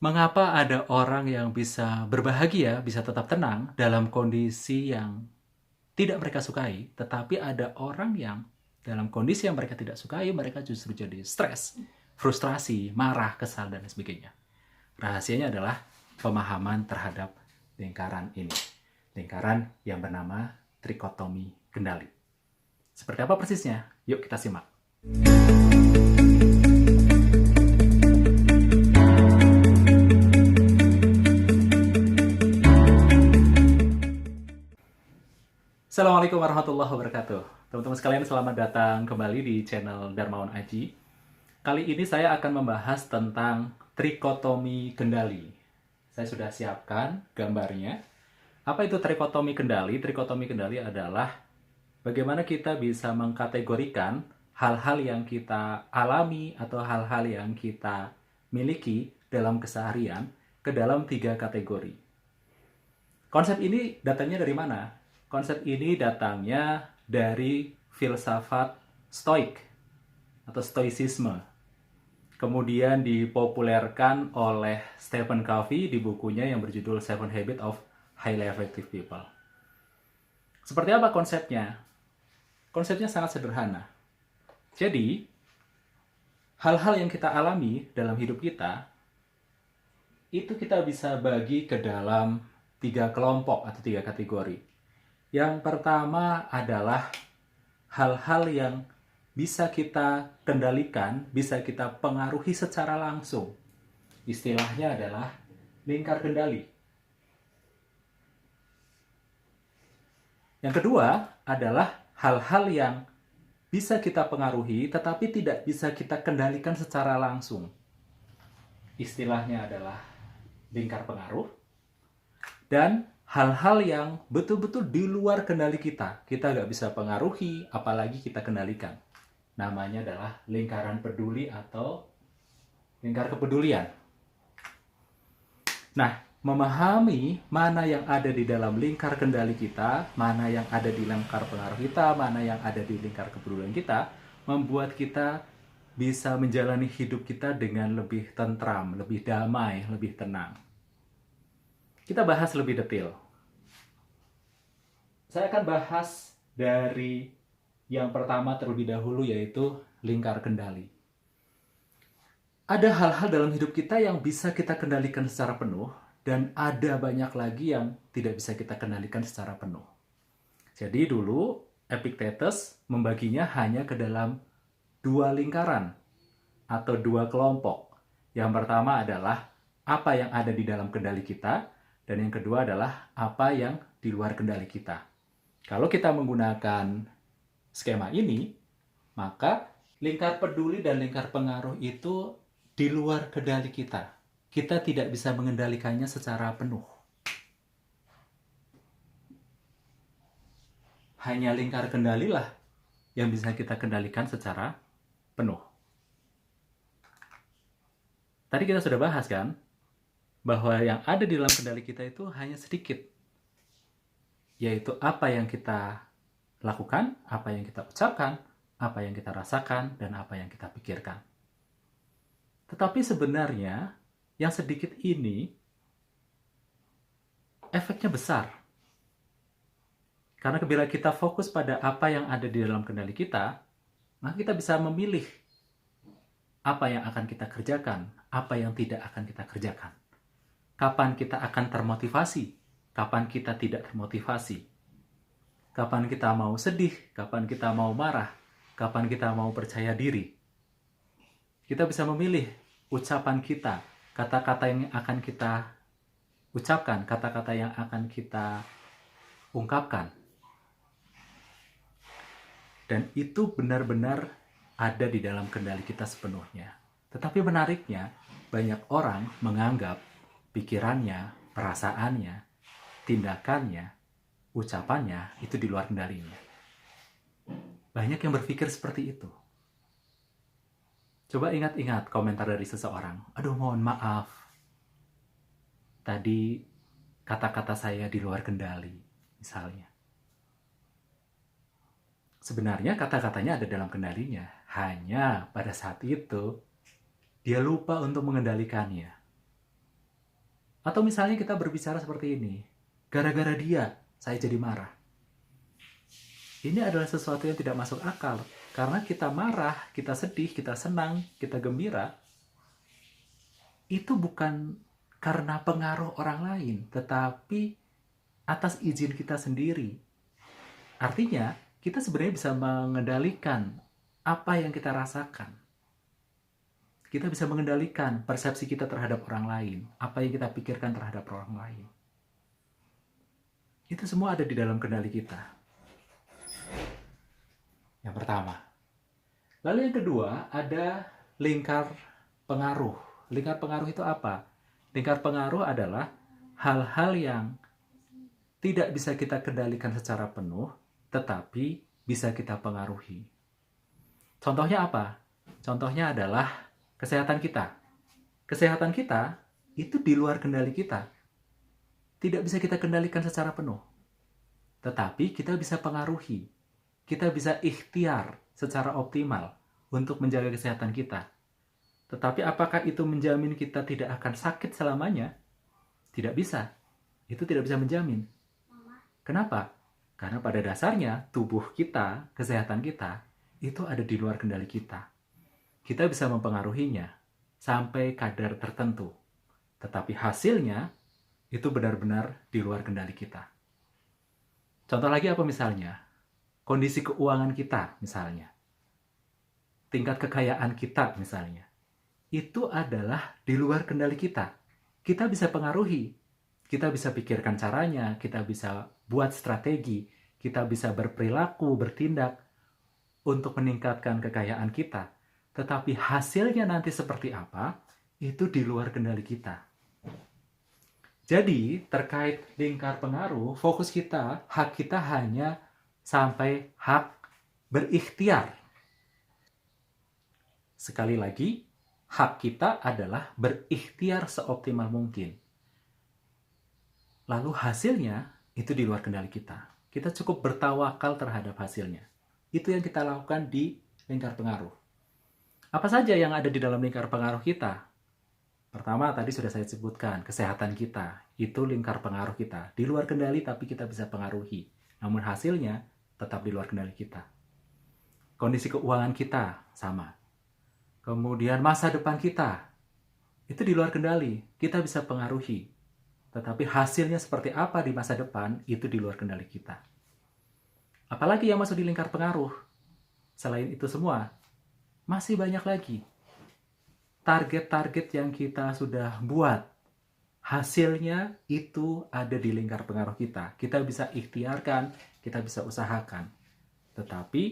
Mengapa ada orang yang bisa berbahagia, bisa tetap tenang dalam kondisi yang tidak mereka sukai, tetapi ada orang yang dalam kondisi yang mereka tidak sukai, mereka justru jadi stres, frustrasi, marah, kesal, dan sebagainya. Rahasianya adalah pemahaman terhadap lingkaran ini. Lingkaran yang bernama trikotomi kendali. Seperti apa persisnya? Yuk kita simak. Assalamualaikum warahmatullahi wabarakatuh. Teman-teman sekalian, selamat datang kembali di channel Darmawan Aji. Kali ini saya akan membahas tentang trikotomi kendali. Saya sudah siapkan gambarnya. Apa itu trikotomi kendali? Trikotomi kendali adalah bagaimana kita bisa mengkategorikan hal-hal yang kita alami atau hal-hal yang kita miliki dalam keseharian ke dalam 3 kategori. Konsep ini datangnya dari mana? Konsep ini datangnya dari filsafat Stoik atau Stoicisme. Kemudian dipopulerkan oleh Stephen Covey di bukunya yang berjudul Seven Habits of Highly Effective People. Seperti apa konsepnya? Konsepnya sangat sederhana. Jadi, hal-hal yang kita alami dalam hidup kita, itu kita bisa bagi ke dalam 3 kelompok atau 3 kategori. Yang pertama adalah hal-hal yang bisa kita kendalikan, bisa kita pengaruhi secara langsung. Istilahnya adalah lingkar kendali. Yang kedua adalah hal-hal yang bisa kita pengaruhi tetapi tidak bisa kita kendalikan secara langsung. Istilahnya adalah lingkar pengaruh. Dan hal-hal yang betul-betul di luar kendali kita. Kita nggak bisa pengaruhi, apalagi kita kendalikan. Namanya adalah lingkaran peduli atau lingkar kepedulian. Nah, memahami mana yang ada di dalam lingkar kendali kita, mana yang ada di lingkar pengaruh kita, mana yang ada di lingkar kepedulian kita, membuat kita bisa menjalani hidup kita dengan lebih tentram, lebih damai, lebih tenang. Kita bahas lebih detail. Saya akan bahas dari yang pertama terlebih dahulu, yaitu lingkar kendali. Ada hal-hal dalam hidup kita yang bisa kita kendalikan secara penuh, dan ada banyak lagi yang tidak bisa kita kendalikan secara penuh. Jadi dulu Epictetus membaginya hanya ke dalam 2 lingkaran atau 2 kelompok. Yang pertama adalah apa yang ada di dalam kendali kita, dan yang kedua adalah apa yang di luar kendali kita. Kalau kita menggunakan skema ini, maka lingkar peduli dan lingkar pengaruh itu di luar kendali kita. Kita tidak bisa mengendalikannya secara penuh. Hanya lingkar kendalilah yang bisa kita kendalikan secara penuh. Tadi kita sudah bahas kan, bahwa yang ada di dalam kendali kita itu hanya sedikit. Yaitu apa yang kita lakukan, apa yang kita ucapkan, apa yang kita rasakan, dan apa yang kita pikirkan. Tetapi sebenarnya yang sedikit ini efeknya besar. Karena bila kita fokus pada apa yang ada di dalam kendali kita, maka kita bisa memilih apa yang akan kita kerjakan, apa yang tidak akan kita kerjakan. Kapan kita akan termotivasi, kapan kita tidak termotivasi. Kapan kita mau sedih, kapan kita mau marah, kapan kita mau percaya diri. Kita bisa memilih ucapan kita, kata-kata yang akan kita ucapkan, kata-kata yang akan kita ungkapkan. Dan itu benar-benar ada di dalam kendali kita sepenuhnya. Tetapi menariknya, banyak orang menganggap pikirannya, perasaannya, tindakannya, ucapannya itu di luar kendalinya. Banyak yang berpikir seperti itu. Coba ingat-ingat komentar dari seseorang. Aduh, mohon maaf. Tadi kata-kata saya di luar kendali, misalnya. Sebenarnya kata-katanya ada dalam kendalinya. Hanya pada saat itu, dia lupa untuk mengendalikannya. Atau misalnya kita berbicara seperti ini, gara-gara dia, saya jadi marah. Ini adalah sesuatu yang tidak masuk akal. Karena kita marah, kita sedih, kita senang, kita gembira, itu bukan karena pengaruh orang lain, tetapi atas izin kita sendiri. Artinya, kita sebenarnya bisa mengendalikan apa yang kita rasakan. Kita bisa mengendalikan persepsi kita terhadap orang lain, apa yang kita pikirkan terhadap orang lain. Itu semua ada di dalam kendali kita. Yang pertama. Lalu yang kedua, ada lingkar pengaruh. Lingkar pengaruh itu apa? Lingkar pengaruh adalah hal-hal yang tidak bisa kita kendalikan secara penuh, tetapi bisa kita pengaruhi. Contohnya apa? Contohnya adalah kesehatan kita. Kesehatan kita itu di luar kendali kita. Tidak bisa kita kendalikan secara penuh. Tetapi kita bisa pengaruhi. Kita bisa ikhtiar secara optimal untuk menjaga kesehatan kita. Tetapi apakah itu menjamin kita tidak akan sakit selamanya? Tidak bisa. Itu tidak bisa menjamin. Kenapa? Karena pada dasarnya tubuh kita, kesehatan kita, itu ada di luar kendali kita. Kita bisa mempengaruhinya sampai kadar tertentu. Tetapi hasilnya itu benar-benar di luar kendali kita. Contoh lagi apa misalnya? Kondisi keuangan kita misalnya. Tingkat kekayaan kita misalnya. Itu adalah di luar kendali kita. Kita bisa pengaruhi. Kita bisa pikirkan caranya, kita bisa buat strategi, kita bisa berperilaku, bertindak untuk meningkatkan kekayaan kita. Tetapi hasilnya nanti seperti apa, itu di luar kendali kita. Jadi, terkait lingkar pengaruh, fokus kita, hak kita hanya sampai hak berikhtiar. Sekali lagi, hak kita adalah berikhtiar seoptimal mungkin. Lalu hasilnya itu di luar kendali kita. Kita cukup bertawakal terhadap hasilnya. Itu yang kita lakukan di lingkar pengaruh. Apa saja yang ada di dalam lingkar pengaruh kita? Pertama, tadi sudah saya sebutkan, kesehatan kita. Itu lingkar pengaruh kita. Di luar kendali, tapi kita bisa pengaruhi. Namun hasilnya tetap di luar kendali kita. Kondisi keuangan kita, sama. Kemudian masa depan kita, itu di luar kendali. Kita bisa pengaruhi. Tetapi hasilnya seperti apa di masa depan, itu di luar kendali kita. Apalagi yang masuk di lingkar pengaruh? Selain itu semua, masih banyak lagi. Target-target yang kita sudah buat, hasilnya itu ada di lingkar pengaruh kita. Kita bisa ikhtiarkan, kita bisa usahakan. Tetapi,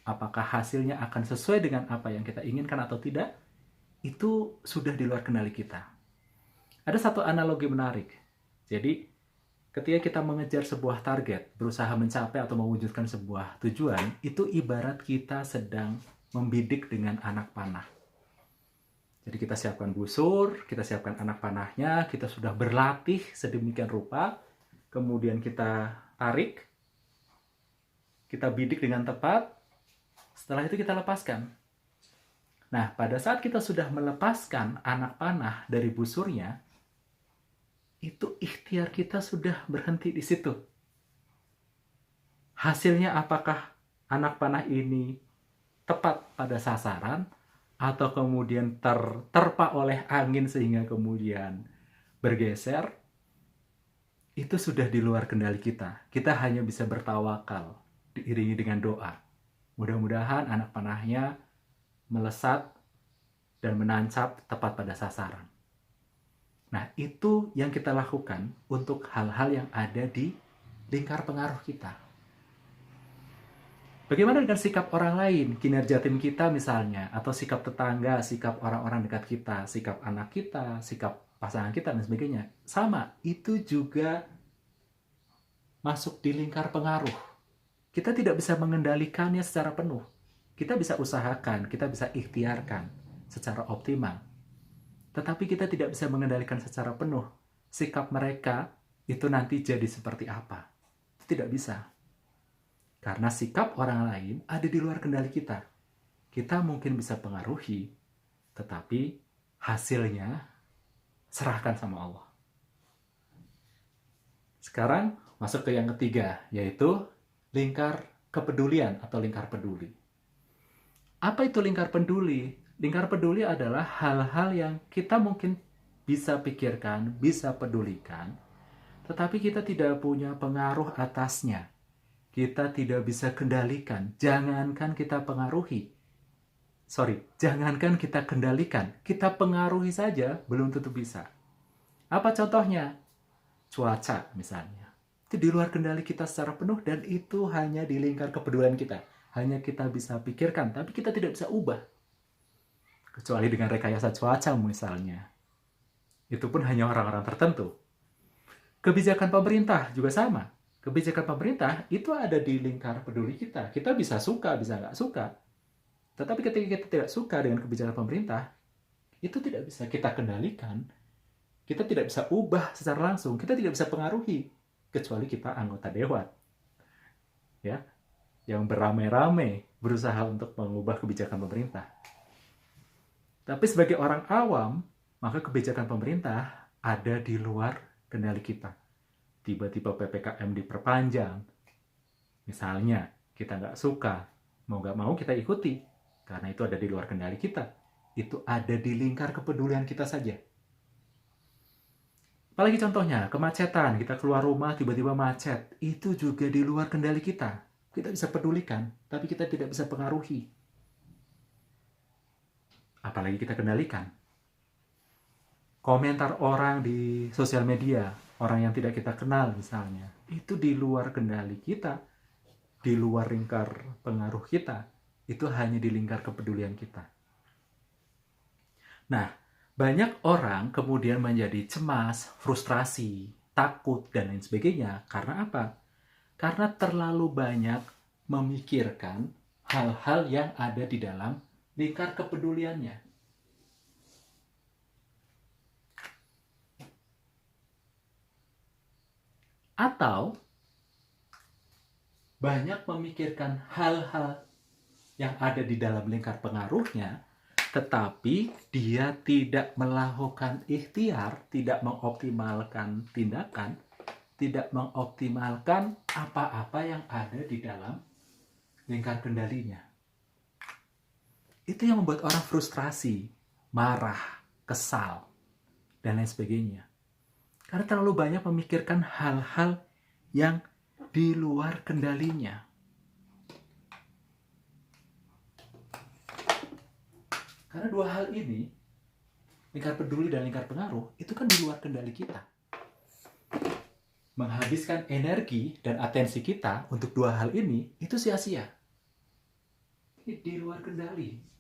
apakah hasilnya akan sesuai dengan apa yang kita inginkan atau tidak, itu sudah di luar kendali kita. Ada satu analogi menarik. Jadi, ketika kita mengejar sebuah target, berusaha mencapai atau mewujudkan sebuah tujuan, itu ibarat kita sedang membidik dengan anak panah. Jadi kita siapkan busur, kita siapkan anak panahnya, kita sudah berlatih sedemikian rupa, kemudian kita tarik, kita bidik dengan tepat, setelah itu kita lepaskan. Nah, pada saat kita sudah melepaskan anak panah dari busurnya, itu ikhtiar kita sudah berhenti di situ. Hasilnya apakah anak panah ini tepat pada sasaran atau kemudian terterpa oleh angin sehingga kemudian bergeser, itu sudah di luar kendali kita. Kita hanya bisa bertawakal, diiringi dengan doa. Mudah-mudahan anak panahnya melesat dan menancap tepat pada sasaran. Nah, itu yang kita lakukan untuk hal-hal yang ada di lingkar pengaruh kita. Bagaimana dengan sikap orang lain, kinerja tim kita misalnya, atau sikap tetangga, sikap orang-orang dekat kita, sikap anak kita, sikap pasangan kita, dan sebagainya. Sama, itu juga masuk di lingkar pengaruh. Kita tidak bisa mengendalikannya secara penuh. Kita bisa usahakan, kita bisa ikhtiarkan secara optimal. Tetapi kita tidak bisa mengendalikan secara penuh sikap mereka itu nanti jadi seperti apa. Itu tidak bisa. Karena sikap orang lain ada di luar kendali kita. Kita mungkin bisa pengaruhi, tetapi hasilnya serahkan sama Allah. Sekarang masuk ke yang ketiga, yaitu lingkar kepedulian atau lingkar peduli. Apa itu lingkar peduli? Lingkar peduli adalah hal-hal yang kita mungkin bisa pikirkan, bisa pedulikan, tetapi kita tidak punya pengaruh atasnya. Kita tidak bisa kendalikan. Jangankan kita pengaruhi. Jangankan kita kendalikan. Kita pengaruhi saja belum tentu bisa. Apa contohnya? Cuaca misalnya. Itu di luar kendali kita secara penuh dan itu hanya di lingkar kepedulian kita. Hanya kita bisa pikirkan, tapi kita tidak bisa ubah. Kecuali dengan rekayasa cuaca misalnya. Itu pun hanya orang-orang tertentu. Kebijakan pemerintah juga sama. Kebijakan pemerintah itu ada di lingkar peduli kita. Kita bisa suka, bisa nggak suka. Tetapi ketika kita tidak suka dengan kebijakan pemerintah, itu tidak bisa kita kendalikan. Kita tidak bisa ubah secara langsung. Kita tidak bisa pengaruhi. Kecuali kita anggota dewan. Ya, yang beramai-ramai berusaha untuk mengubah kebijakan pemerintah. Tapi sebagai orang awam, maka kebijakan pemerintah ada di luar kendali kita. Tiba-tiba PPKM diperpanjang. Misalnya, kita nggak suka, mau nggak mau kita ikuti. Karena itu ada di luar kendali kita. Itu ada di lingkar kepedulian kita saja. Apalagi contohnya, kemacetan. Kita keluar rumah, tiba-tiba macet. Itu juga di luar kendali kita. Kita bisa pedulikan, tapi kita tidak bisa pengaruhi. Apalagi kita kendalikan. Komentar orang di sosial media, orang yang tidak kita kenal misalnya, itu di luar kendali kita, di luar lingkar pengaruh kita, itu hanya di lingkar kepedulian kita. Nah, banyak orang kemudian menjadi cemas, frustrasi, takut, dan lain sebagainya. Karena apa? Karena terlalu banyak memikirkan hal-hal yang ada di dalam lingkar kepeduliannya. Atau banyak memikirkan hal-hal yang ada di dalam lingkar pengaruhnya, tetapi dia tidak melakukan ikhtiar, tidak mengoptimalkan tindakan, tidak mengoptimalkan apa-apa yang ada di dalam lingkar kendalinya. Itu yang membuat orang frustrasi, marah, kesal, dan lain sebagainya. Karena terlalu banyak memikirkan hal-hal yang di luar kendalinya. Karena dua hal ini, lingkar peduli dan lingkar pengaruh, itu kan di luar kendali kita. Menghabiskan energi dan atensi kita untuk dua hal ini, itu sia-sia. Ini di luar kendali.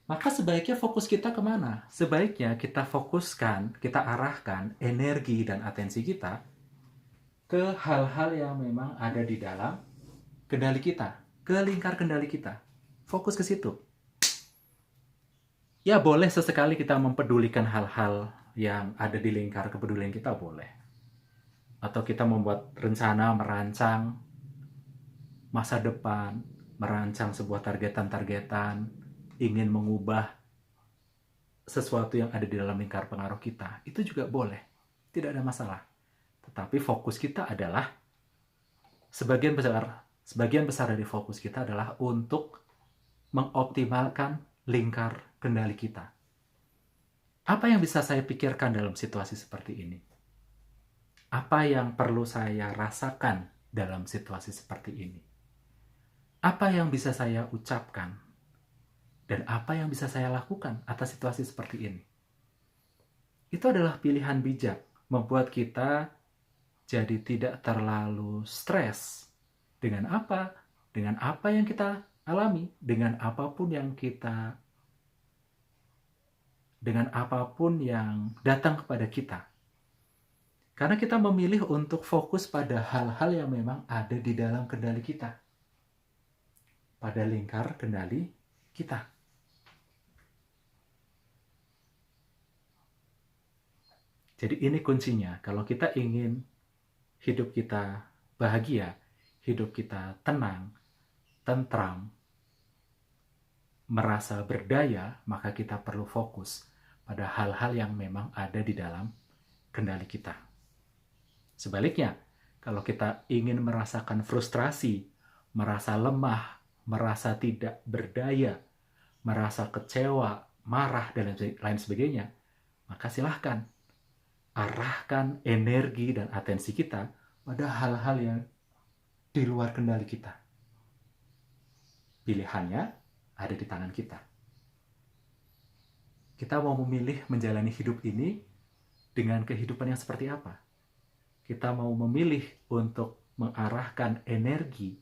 Maka sebaiknya fokus kita kemana? Sebaiknya kita fokuskan, kita arahkan energi dan atensi kita ke hal-hal yang memang ada di dalam kendali kita, ke lingkar kendali kita. Fokus ke situ. Ya boleh sesekali kita mempedulikan hal-hal yang ada di lingkar kepedulian kita, boleh. Atau kita membuat rencana, merancang masa depan, merancang sebuah targetan-targetan, ingin mengubah sesuatu yang ada di dalam lingkar pengaruh kita, itu juga boleh, tidak ada masalah. Tetapi fokus kita adalah, sebagian besar dari fokus kita adalah untuk mengoptimalkan lingkar kendali kita. Apa yang bisa saya pikirkan dalam situasi seperti ini? Apa yang perlu saya rasakan dalam situasi seperti ini? Apa yang bisa saya ucapkan? Dan apa yang bisa saya lakukan atas situasi seperti ini? Itu adalah pilihan bijak, membuat kita jadi tidak terlalu stres. Dengan apa? Dengan apa yang kita alami, dengan apapun yang datang kepada kita. Karena kita memilih untuk fokus pada hal-hal yang memang ada di dalam kendali kita. Pada lingkar kendali kita. Jadi ini kuncinya, kalau kita ingin hidup kita bahagia, hidup kita tenang, tentram, merasa berdaya, maka kita perlu fokus pada hal-hal yang memang ada di dalam kendali kita. Sebaliknya, kalau kita ingin merasakan frustrasi, merasa lemah, merasa tidak berdaya, merasa kecewa, marah, dan lain sebagainya, maka silahkan arahkan energi dan atensi kita pada hal-hal yang di luar kendali kita. Pilihannya ada di tangan kita. Kita mau memilih menjalani hidup ini dengan kehidupan yang seperti apa? Kita mau memilih untuk mengarahkan energi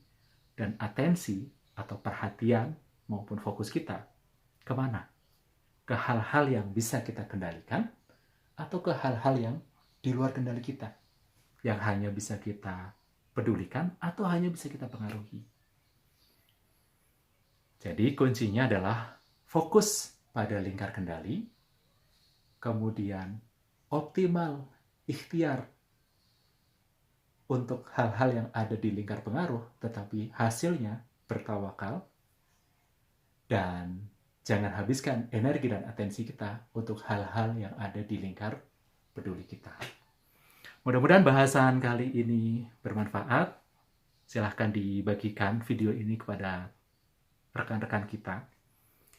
dan atensi atau perhatian maupun fokus kita kemana? Ke hal-hal yang bisa kita kendalikan atau ke hal-hal yang di luar kendali kita, yang hanya bisa kita pedulikan atau hanya bisa kita pengaruhi. Jadi kuncinya adalah fokus pada lingkar kendali, kemudian optimal ikhtiar untuk hal-hal yang ada di lingkar pengaruh, tetapi hasilnya bertawakal, dan jangan habiskan energi dan atensi kita untuk hal-hal yang ada di lingkar peduli kita. Mudah-mudahan bahasan kali ini bermanfaat. Silahkan dibagikan video ini kepada rekan-rekan kita.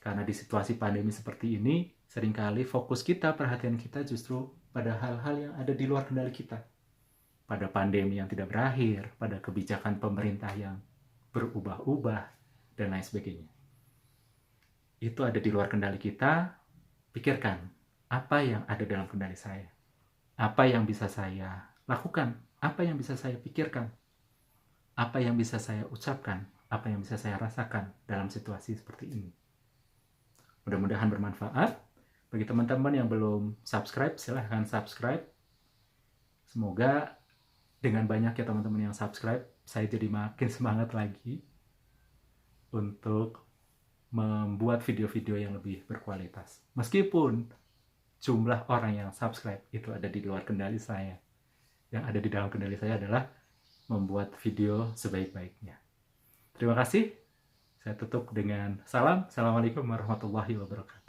Karena di situasi pandemi seperti ini, seringkali fokus kita, perhatian kita justru pada hal-hal yang ada di luar kendali kita. Pada pandemi yang tidak berakhir, pada kebijakan pemerintah yang berubah-ubah, dan lain sebagainya. Itu ada di luar kendali kita. Pikirkan, apa yang ada dalam kendali saya? Apa yang bisa saya lakukan? Apa yang bisa saya pikirkan? Apa yang bisa saya ucapkan? Apa yang bisa saya rasakan dalam situasi seperti ini? Mudah-mudahan bermanfaat. Bagi teman-teman yang belum subscribe, silahkan subscribe. Semoga dengan banyaknya teman-teman yang subscribe, saya jadi makin semangat lagi untuk membuat video-video yang lebih berkualitas. Meskipun jumlah orang yang subscribe itu ada di luar kendali saya. Yang ada di dalam kendali saya adalah membuat video sebaik-baiknya. Terima kasih. Saya tutup dengan salam. Assalamualaikum warahmatullahi wabarakatuh.